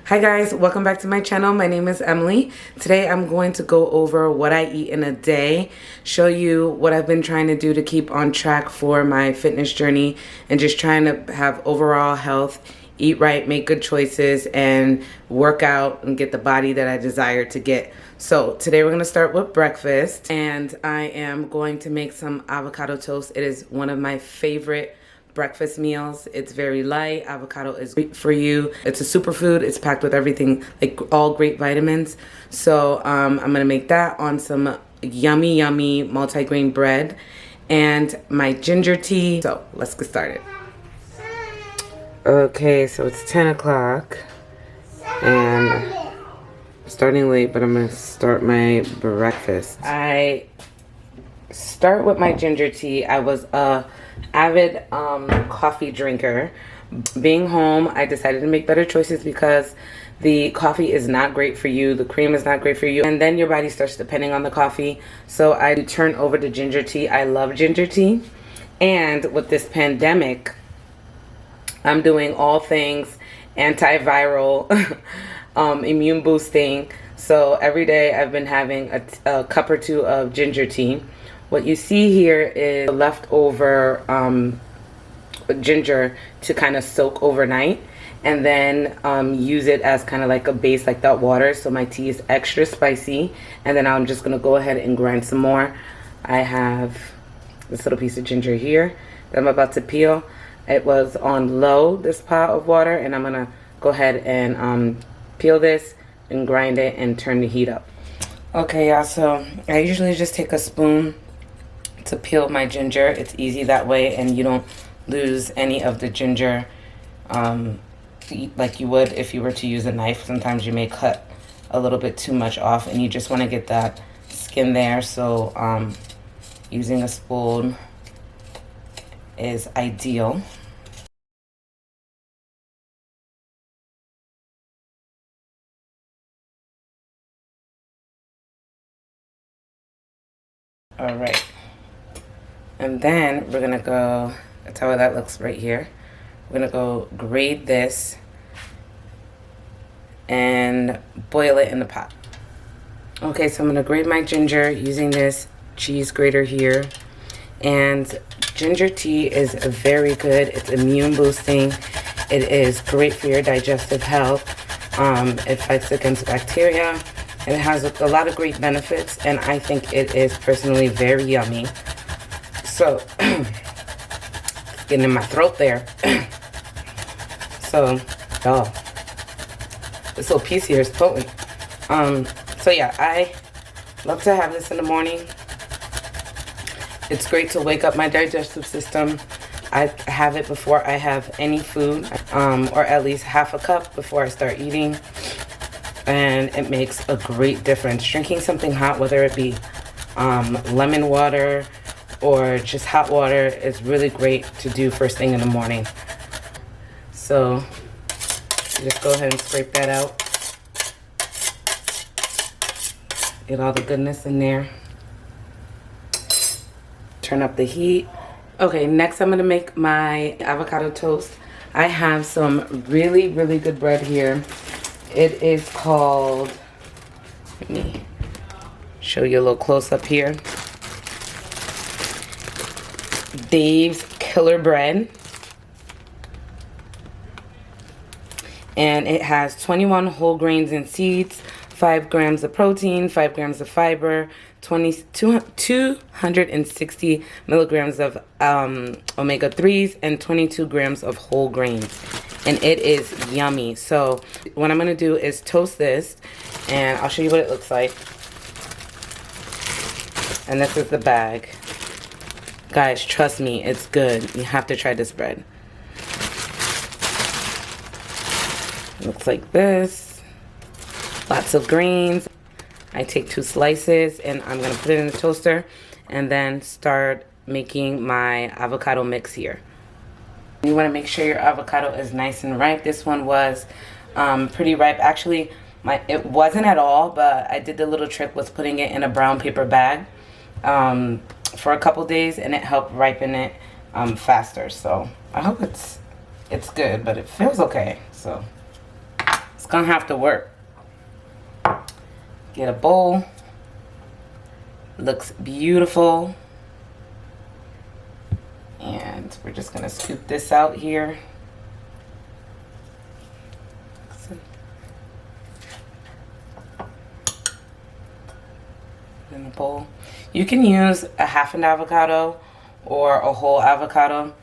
Hi guys, welcome back to my channel. My name is Emily. Today I'm going to go over what I eat in a day, show you what I've been trying to do to keep on track for my fitness journey, and just trying to have overall health, eat right, make good choices, and work out and get the body that I desire to get. So today we're going to start with breakfast, and I am going to make some avocado toast. It is one of my favorite breakfast meals. It's very light. Avocado is great for you. It's a superfood. It's packed with everything, like all great vitamins. So I'm gonna make that on some yummy multi-grain bread and my ginger tea. So let's get started. Okay, so it's 10 o'clock and I'm starting late, but I'm gonna start my breakfast. I start with my ginger tea. I was a avid coffee drinker. Being home, I decided to make better choices because the coffee is not great for you, the cream is not great for you, and then your body starts depending on the coffee. So I turn over to ginger tea. I love ginger tea, and with this pandemic, I'm doing all things antiviral, immune boosting. So every day I've been having a cup or two of ginger tea. What you see here is leftover ginger to kind of soak overnight, and then use it as kind of like a base, like that water. So my tea is extra spicy, and then I'm just gonna go ahead and grind some more. I have this little piece of ginger here that I'm about to peel. It was on low, this pot of water, and I'm gonna go ahead and peel this and grind it and turn the heat up. Okay, y'all, so I usually just take a spoon to peel my ginger. It's easy that way, and you don't lose any of the ginger like you would if you were to use a knife. Sometimes you may cut a little bit too much off, and you just want to get that skin there. So using a spoon is ideal. All right. And then we're gonna go, that's how that looks right here. We're gonna go grate this and boil it in the pot. Okay, so I'm gonna grate my ginger using this cheese grater here. And ginger tea is very good. It's immune boosting. It is great for your digestive health. It fights against bacteria. And it has a lot of great benefits, and I think it is personally very yummy. So, getting in my throat there. So, oh, this little piece here is potent. So yeah, I love to have this in the morning. It's great to wake up my digestive system. I have it before I have any food, or at least half a cup before I start eating. And it makes a great difference. Drinking something hot, whether it be lemon water or just hot water, is really great to do first thing in the morning. So just go ahead and scrape that out. Get all the goodness in there. Turn up the heat. Okay, next I'm gonna make my avocado toast. I have some really good bread here. It is called, let me show you a little close up here, Dave's Killer Bread. And it has 21 whole grains and seeds, 5 grams of protein, 5 grams of fiber, 260 milligrams of omega-3s, and 22 grams of whole grains. And it is yummy. So what I'm gonna do is toast this, and I'll show you what it looks like. And this is the bag. Guys, trust me, it's good. You have to try this bread. It looks like this. Lots of greens. I take 2 slices, and I'm gonna put it in the toaster and then start making my avocado mix here. You want to make sure your avocado is nice and ripe. This one was pretty ripe. Actually, it wasn't at all, but I did the little trick with putting it in a brown paper bag for a couple days, and it helped ripen it faster. So I hope it's good, but it feels okay. So gonna have to work. Get a bowl. Looks beautiful. And we're just gonna scoop this out here. In the bowl. You can use a half an avocado or a whole avocado.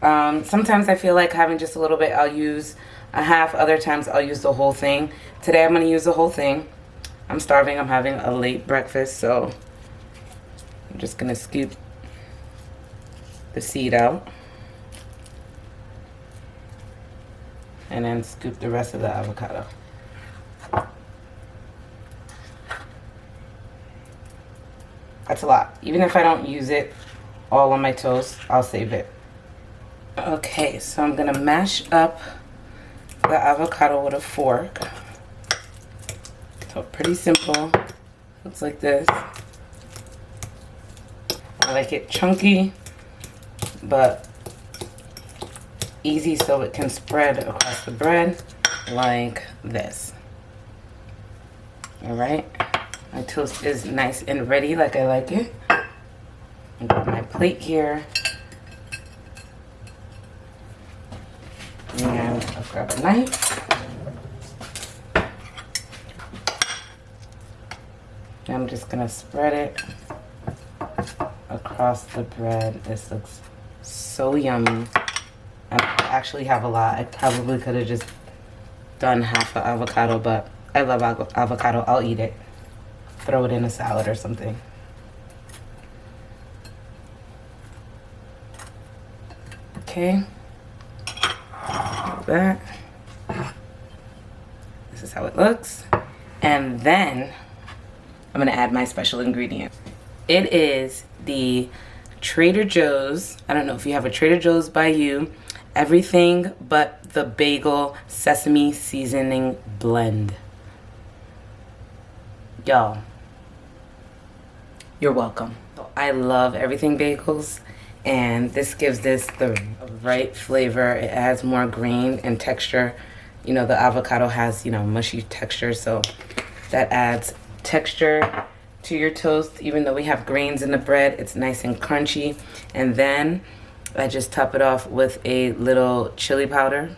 Sometimes I feel like having just a little bit, I'll use a half. Other times I'll use the whole thing. Today I'm going to use the whole thing. I'm starving. I'm having a late breakfast, so I'm just going to scoop the seed out. And then scoop the rest of the avocado. That's a lot. Even if I don't use it all on my toast, I'll save it. Okay, so I'm gonna mash up the avocado with a fork. So pretty simple. Looks like this. I like it chunky, but easy so it can spread across the bread like this. All right. My toast is nice and ready like I like it. I got my plate here. And I'll grab a knife. And I'm just gonna spread it across the bread. This looks so yummy. I actually have a lot. I probably could have just done half an avocado, but I love avocado. I'll eat it. Throw it in a salad or something. Okay. Like that. This is how it looks. And then I'm gonna add my special ingredient. It is the Trader Joe's, I don't know if you have a Trader Joe's by you, everything but the bagel sesame seasoning blend. Y'all, you're welcome. I love everything bagels, and this gives this the right flavor. It adds more grain and texture. You know, the avocado has, you know, mushy texture, so that adds texture to your toast. Even though we have grains in the bread, it's nice and crunchy. And then I just top it off with a little chili powder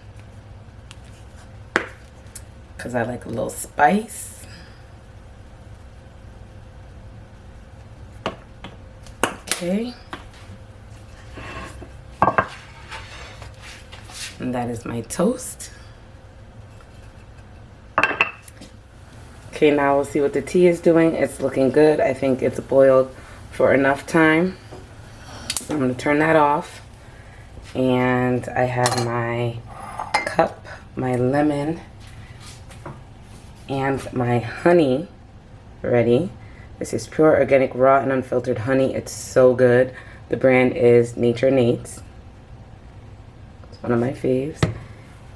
because I like a little spice. Okay. And that is my toast. Okay, now we'll see what the tea is doing. It's looking good. I think it's boiled for enough time. So I'm going to turn that off. And I have my cup, my lemon, and my honey ready. This is pure organic raw and unfiltered honey. It's so good. The brand is Nature Nate's. It's one of my faves.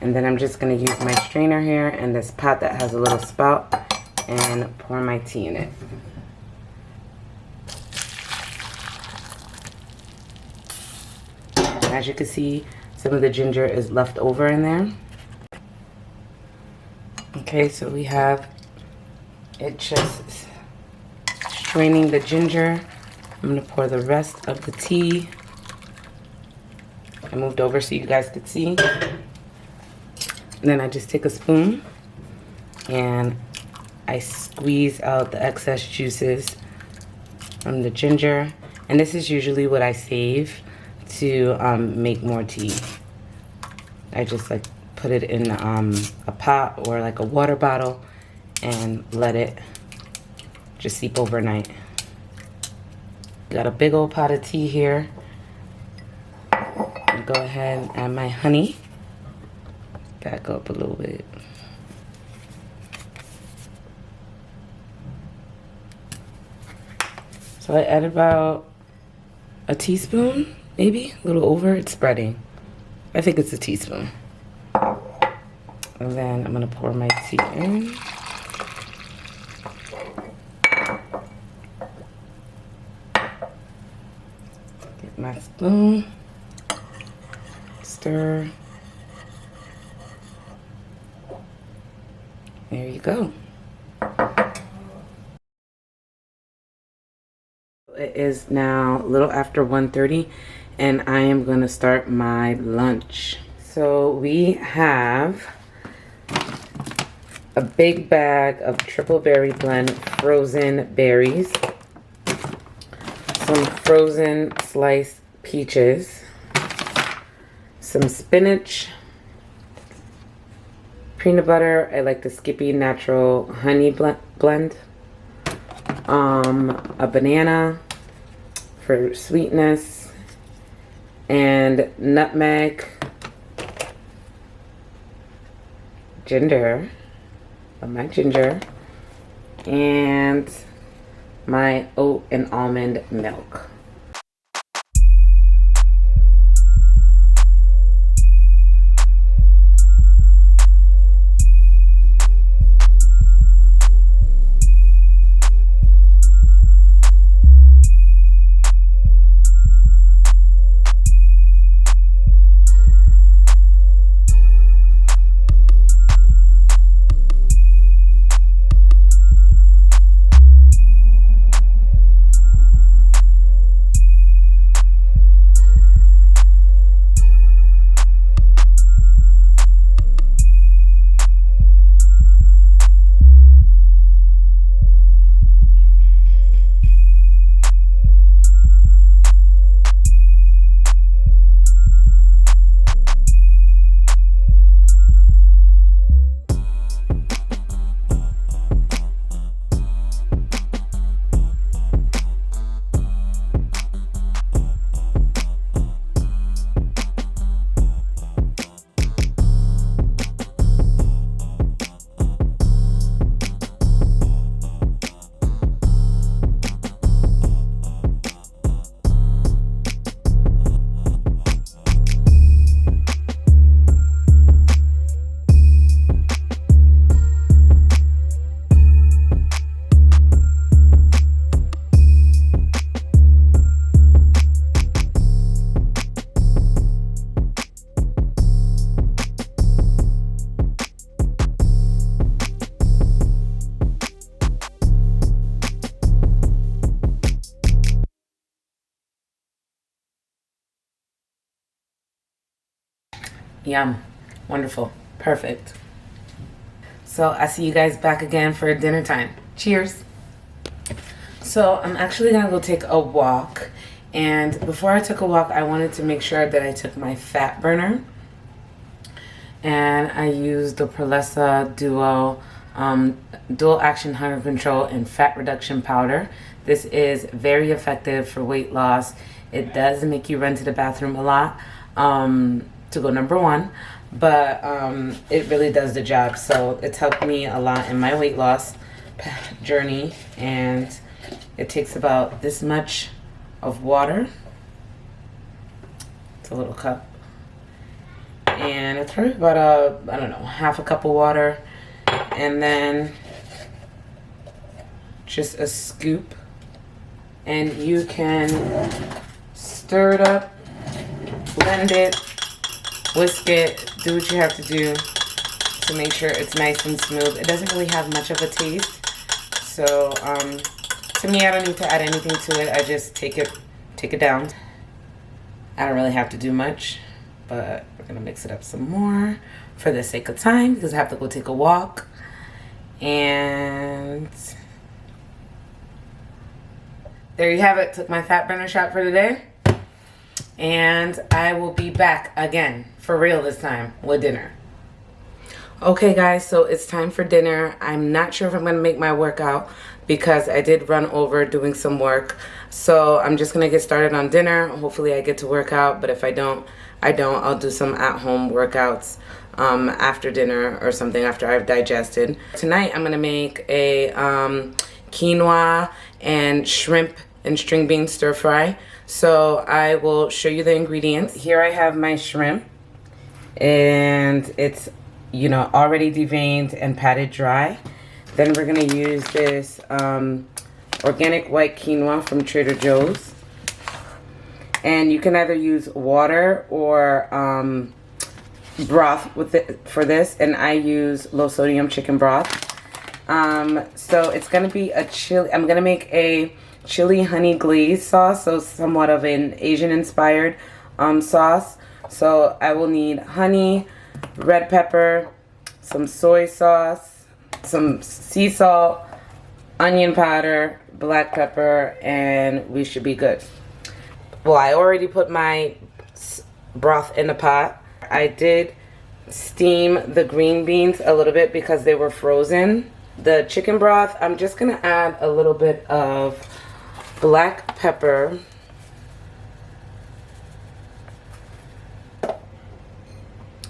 And then I'm just going to use my strainer here and this pot that has a little spout and pour my tea in it. As you can see, some of the ginger is left over in there. Okay, so we have it just straining the ginger. I'm going to pour the rest of the tea. I moved over so you guys could see. And then I just take a spoon and I squeeze out the excess juices from the ginger. And this is usually what I save to make more tea. I just like put it in a pot or like a water bottle and let it just steep overnight. Got a big old pot of tea here. I'll go ahead and add my honey. Back up a little bit. So I add about a teaspoon, maybe a little over. It's spreading. I think it's a teaspoon. And then I'm gonna pour my tea in. Get my spoon. Stir. There you go. It is now a little after 1:30 and I am going to start my lunch. So we have a big bag of triple berry blend frozen berries, some frozen sliced peaches, some spinach, peanut butter. I like the Skippy natural honey blend, a banana for sweetness, and nutmeg, ginger, my ginger, and my oat and almond milk. Yum. Wonderful. Perfect. So I see you guys back again for dinner time. Cheers. So I'm actually gonna go take a walk, and before I took a walk I wanted to make sure that I took my fat burner, and I used the Prolessa Duo Dual Action Hunger Control and Fat Reduction Powder. This is very effective for weight loss. It does make you run to the bathroom a lot to go number one, but it really does the job. So it's helped me a lot in my weight loss journey, and it takes about this much of water. It's a little cup, and it's probably about I don't know, half a cup of water, and then just a scoop, and you can stir it up, blend it, whisk it, do what you have to do to make sure it's nice and smooth. It doesn't really have much of a taste, so to me I don't need to add anything to it. I just take it down. I don't really have to do much, but we're gonna mix it up some more for the sake of time because I have to go take a walk. And there you have it. Took my fat burner shot for today, and I will be back again for real this time with dinner. Okay guys, so it's time for dinner. I'm not sure if I'm gonna make my workout because I did run over doing some work, so I'm just gonna get started on dinner. Hopefully I get to work out, but if I don't, I'll do some at-home workouts after dinner or something after I've digested. Tonight I'm gonna make a quinoa and shrimp and string bean stir fry. So I will show you the ingredients. Here I have my shrimp, and it's, you know, already deveined and patted dry. Then we're gonna use this organic white quinoa from Trader Joe's, and you can either use water or broth with it for this, and I use low sodium chicken broth. So it's gonna be a chili. I'm gonna make a chili honey glaze sauce, so somewhat of an Asian inspired sauce. So I will need honey, red pepper, some soy sauce, some sea salt, onion powder, black pepper, and we should be good. Well, I already put my broth in the pot. I did steam the green beans a little bit because they were frozen. The chicken broth, I'm just gonna add a little bit of black pepper.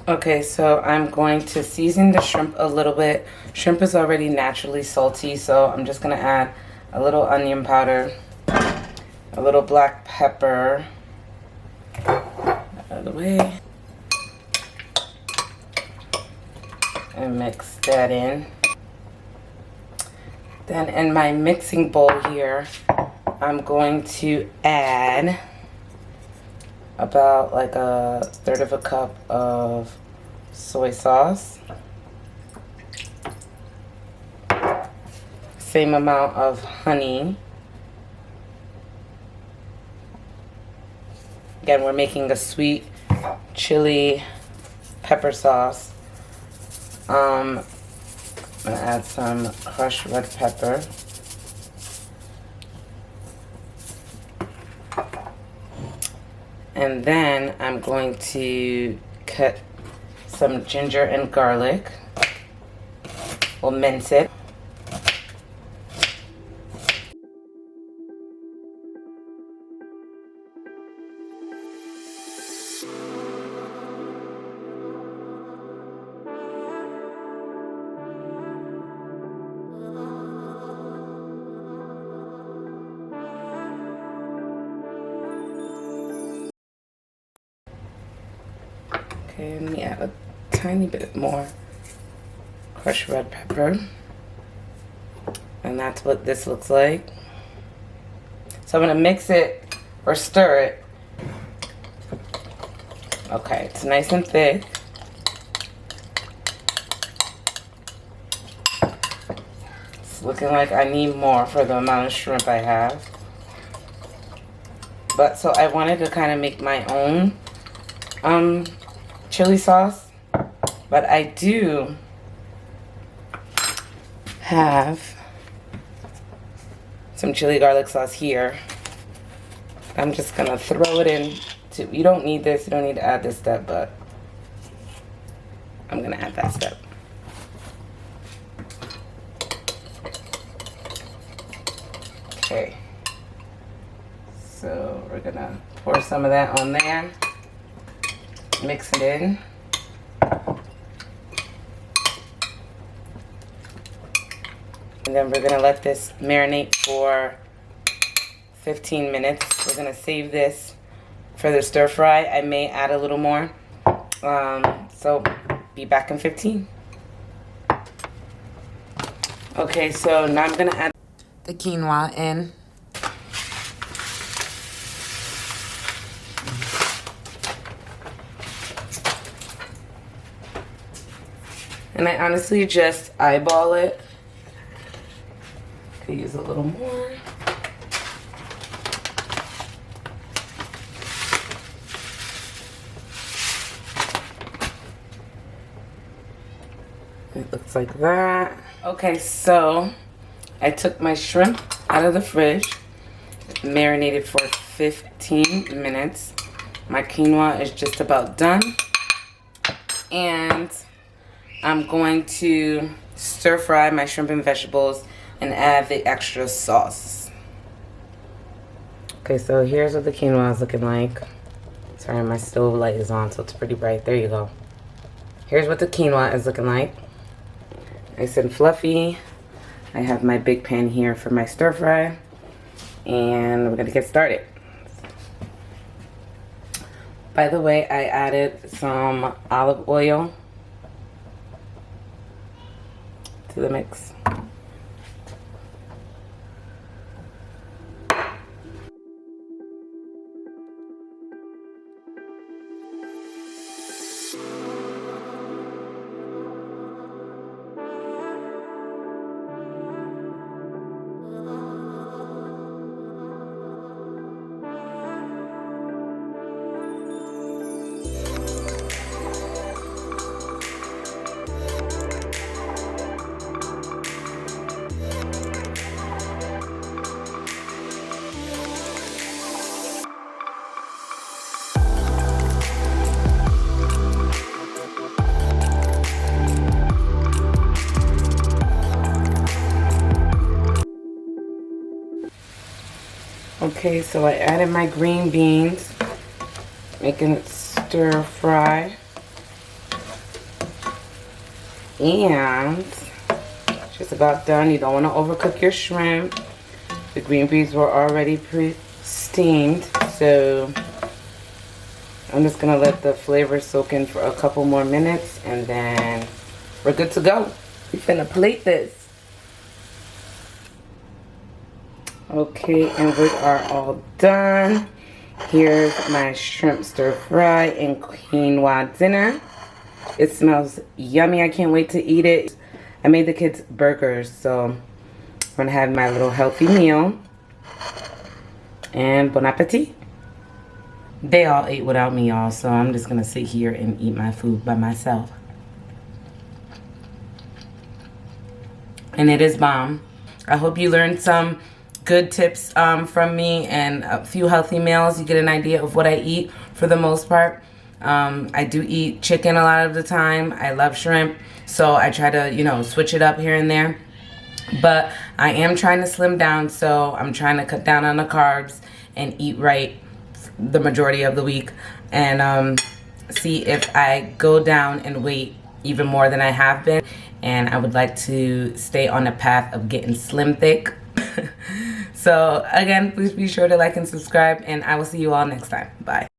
Okay, so I'm going to season the shrimp a little bit. Shrimp is already naturally salty, so I'm just gonna add a little onion powder, a little black pepper, out of the way, and mix that in. Then in my mixing bowl here, I'm going to add about like a third of a cup of soy sauce, same amount of honey. Again, we're making a sweet chili pepper sauce. I'm gonna add some crushed red pepper. And then I'm going to cut some ginger and garlic. We'll mince it. Okay, let me add a tiny bit more crushed red pepper. And that's what this looks like. So I'm gonna mix it or stir it. Okay, it's nice and thick. It's looking like I need more for the amount of shrimp I have. But so I wanted to kind of make my own chili sauce, but I do have some chili garlic sauce here. I'm just gonna throw it in. You don't need this, you don't need to add this step, but I'm gonna add that step. Okay, so we're gonna pour some of that on there. Mix it in. And then we're gonna let this marinate for 15 minutes. We're gonna save this for the stir fry. I may add a little more. So be back in 15. Okay, so now I'm gonna add the quinoa in. And I honestly just eyeball it. Could use a little more. It looks like that. Okay, so I took my shrimp out of the fridge, marinated for 15 minutes. My quinoa is just about done. And I'm going to stir fry my shrimp and vegetables and add the extra sauce. Okay, so here's what the quinoa is looking like. Sorry, my stove light is on, so it's pretty bright. There you go. Here's what the quinoa is looking like. Nice and fluffy. I have my big pan here for my stir fry. And we're gonna get started. By the way, I added some olive oil to the mix. Okay, so I added my green beans, making it stir fry. And just about done. You don't want to overcook your shrimp. The green beans were already pre-steamed, so I'm just gonna let the flavor soak in for a couple more minutes, and then we're good to go. We're gonna plate this. Okay, and we are all done. Here's my shrimp stir fry and quinoa dinner. It smells yummy. I can't wait to eat it. I made the kids burgers, so I'm gonna have my little healthy meal. And bon appetit. They all ate without me, y'all, so I'm just gonna sit here and eat my food by myself. And it is bomb. I hope you learned some good tips from me and a few healthy meals. You get an idea of what I eat for the most part. I do eat chicken a lot of the time. I love shrimp, so I try to, you know, switch it up here and there. But I am trying to slim down, so I'm trying to cut down on the carbs and eat right the majority of the week, and see if I go down in weight even more than I have been. And I would like to stay on the path of getting slim thick. So again, please be sure to like and subscribe, and I will see you all next time. Bye.